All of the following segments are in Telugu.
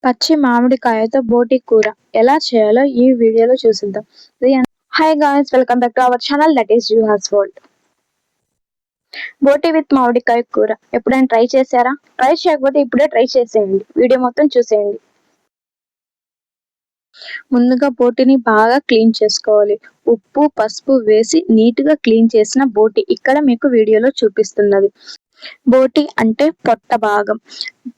పచ్చి మామిడికాయతో బోటి కూర ఎలా చేయాలో ఈ వీడియోలో చూసిద్దాం. Hi guys, welcome back to our channel that is Juha's world. బోటి విత్ మామిడికాయ కూర ఎప్పుడైనా ట్రై చేశారా? ట్రై చేయకపోతే ఇప్పుడే ట్రై చేసేయండి. వీడియో మొత్తం చూసేయండి. ముందుగా బోటిని బాగా క్లీన్ చేసుకోవాలి. ఉప్పు పసుపు వేసి నీట్గా క్లీన్ చేసిన బోటి ఇక్కడ మీకు వీడియోలో చూపిస్తున్నది. బోటి అంటే పొట్ట భాగం,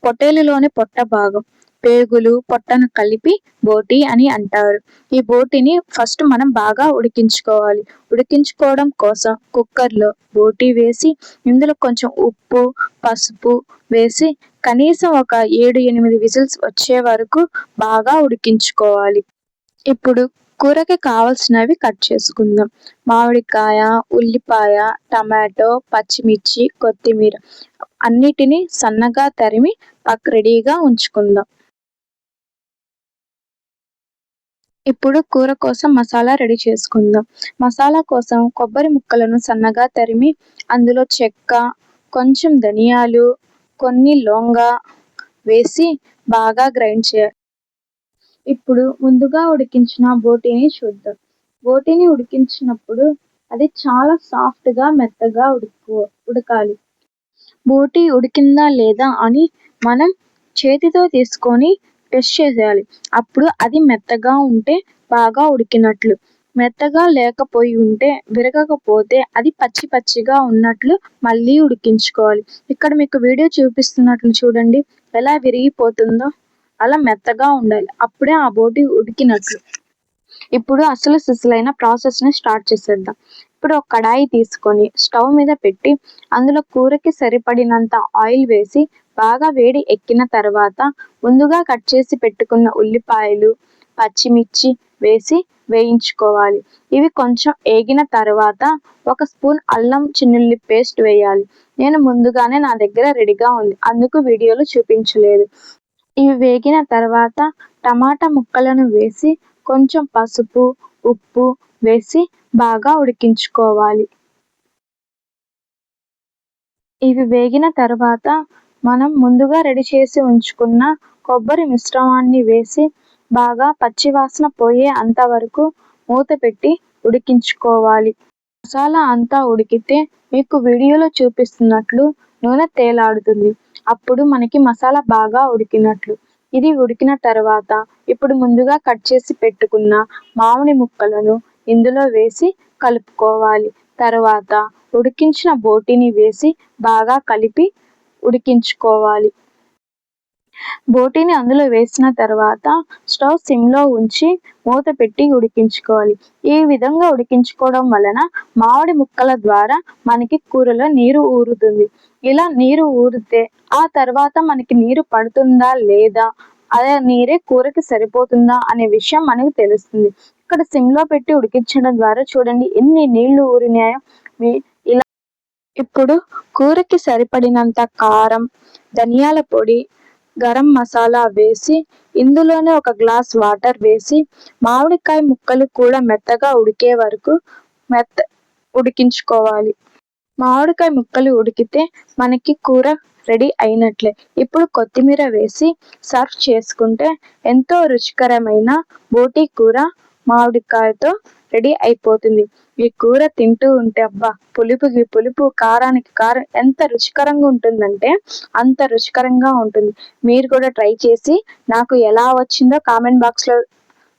పొట్టేలులోని పొట్ట భాగం, పేగులు పొట్టను కలిపి బోటి అని అంటారు. ఈ బోటిని ఫస్ట్ మనం బాగా ఉడికించుకోవాలి. ఉడికించుకోవడం కోసం కుక్కర్లో బోటి వేసి ఇందులో కొంచెం ఉప్పు పసుపు వేసి కనీసం ఒక 7-8 విజిల్స్ వచ్చే వరకు బాగా ఉడికించుకోవాలి. ఇప్పుడు కూరకి కావాల్సినవి కట్ చేసుకుందాం. మామిడికాయ, ఉల్లిపాయ, టమాటో, పచ్చిమిర్చి, కొత్తిమీర అన్నిటినీ సన్నగా తరిమి రెడీగా ఉంచుకుందాం. ఇప్పుడు కూర కోసం మసాలా రెడీ చేసుకుందాం. మసాలా కోసం కొబ్బరి ముక్కలను సన్నగా తరిమి అందులో చెక్క, కొంచెం ధనియాలు, కొన్ని లవంగా వేసి బాగా గ్రైండ్ చేయాలి. ఇప్పుడు ముందుగా ఉడికించిన బోటిని చూద్దాం. బోటిని ఉడికించినప్పుడు అది చాలా సాఫ్ట్గా మెత్తగా ఉడకాలి. బోటి ఉడికిందా లేదా అని మనం చేతితో తీసుకొని టెస్ట్ చేసేయాలి. అప్పుడు అది మెత్తగా ఉంటే బాగా ఉడికినట్లు, మెత్తగా లేకపోయి ఉంటే విరగకపోతే అది పచ్చి పచ్చిగా ఉన్నట్లు మళ్ళీ ఉడికించుకోవాలి. ఇక్కడ మీకు వీడియో చూపిస్తున్నట్లు చూడండి, ఎలా విరిగిపోతుందో అలా మెత్తగా ఉండాలి. అప్పుడే ఆ బోటి ఉడికినట్లు. ఇప్పుడు అసలు సిసలైన ప్రాసెస్ని స్టార్ట్ చేసేద్దాం. ఇప్పుడు ఒక కడాయి తీసుకొని స్టవ్ మీద పెట్టి అందులో కూరకి సరిపడినంత ఆయిల్ వేసి బాగా వేడి ఎక్కిన తర్వాత ముందుగా కట్ చేసి పెట్టుకున్న ఉల్లిపాయలు, పచ్చిమిర్చి వేసి వేయించుకోవాలి. ఇవి కొంచెం ఏగిన తర్వాత 1 స్పూన్ అల్లం చిన్నుల్లి పేస్ట్ వేయాలి. నేను ముందుగానే నా దగ్గర రెడీగా ఉంది, అందుకు వీడియోలో చూపించలేదు. ఇవి వేగిన తర్వాత టమాటా ముక్కలను వేసి కొంచెం పసుపు ఉప్పు వేసి బాగా ఉడికించుకోవాలి. ఇవి వేగిన తర్వాత మనం ముందుగా రెడీ చేసి ఉంచుకున్న కొబ్బరి మిశ్రమాన్ని వేసి బాగా పచ్చివాసన పోయే అంతవరకు మూత పెట్టి ఉడికించుకోవాలి. మసాలా అంతా ఉడికితే మీకు వీడియోలో చూపిస్తున్నట్లు నూనె తేలాడుతుంది. అప్పుడు మనకి మసాలా బాగా ఉడికినట్లు. ఇది ఉడికిన తర్వాత ఇప్పుడు ముందుగా కట్ చేసి పెట్టుకున్న మామిడి ముక్కలను ఇందులో వేసి కలుపుకోవాలి. తర్వాత ఉడికించిన బోటిని వేసి బాగా కలిపి ఉడికించుకోవాలి. బోటిని అందులో వేసిన తర్వాత స్టవ్ సిమ్లో ఉంచి మూత పెట్టి ఉడికించుకోవాలి. ఈ విధంగా ఉడికించుకోవడం వలన మామిడి ముక్కల ద్వారా మనకి కూరలో నీరు ఊరుతుంది. ఇలా నీరు ఊరితే ఆ తర్వాత మనకి నీరు పడుతుందా లేదా, అదే నీరే కూరకి సరిపోతుందా అనే విషయం మనకు తెలుస్తుంది. ఇక్కడ సిమ్లో పెట్టి ఉడికించడం ద్వారా చూడండి ఎన్ని నీళ్లు ఊరినాయో. ఇలా ఇప్పుడు కూరకి సరిపడినంత కారం, ధనియాల పొడి, గరం మసాలా వేసి ఇందులోనే 1 గ్లాస్ వాటర్ వేసి మామిడికాయ ముక్కలు కూడా మెత్తగా ఉడికే వరకు ఉడికించుకోవాలి. మామిడికాయ ముక్కలు ఉడికితే మనకి కూర రెడీ అయినట్లే. ఇప్పుడు కొత్తిమీర వేసి సర్వ్ చేసుకుంటే ఎంతో రుచికరమైన బోటి కూర మామిడికాయతో రెడీ అయిపోతుంది. ఈ కూర తింటూ ఉంటే అబ్బా, పులుపుకి పులుపు, కారానికి కారం ఎంత రుచికరంగా ఉంటుందంటే అంత రుచికరంగా ఉంటుంది. మీరు కూడా ట్రై చేసి నాకు ఎలా వచ్చిందో కామెంట్ బాక్స్లో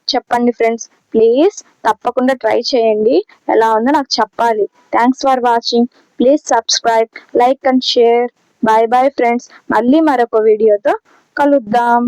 చెప్పండి ఫ్రెండ్స్. ప్లీజ్ తప్పకుండా ట్రై చేయండి, ఎలా ఉందో నాకు చెప్పాలి. Thanks for watching. Please subscribe, like and share. Bye bye friends. మళ్ళీ మరొక వీడియోతో కలుద్దాం.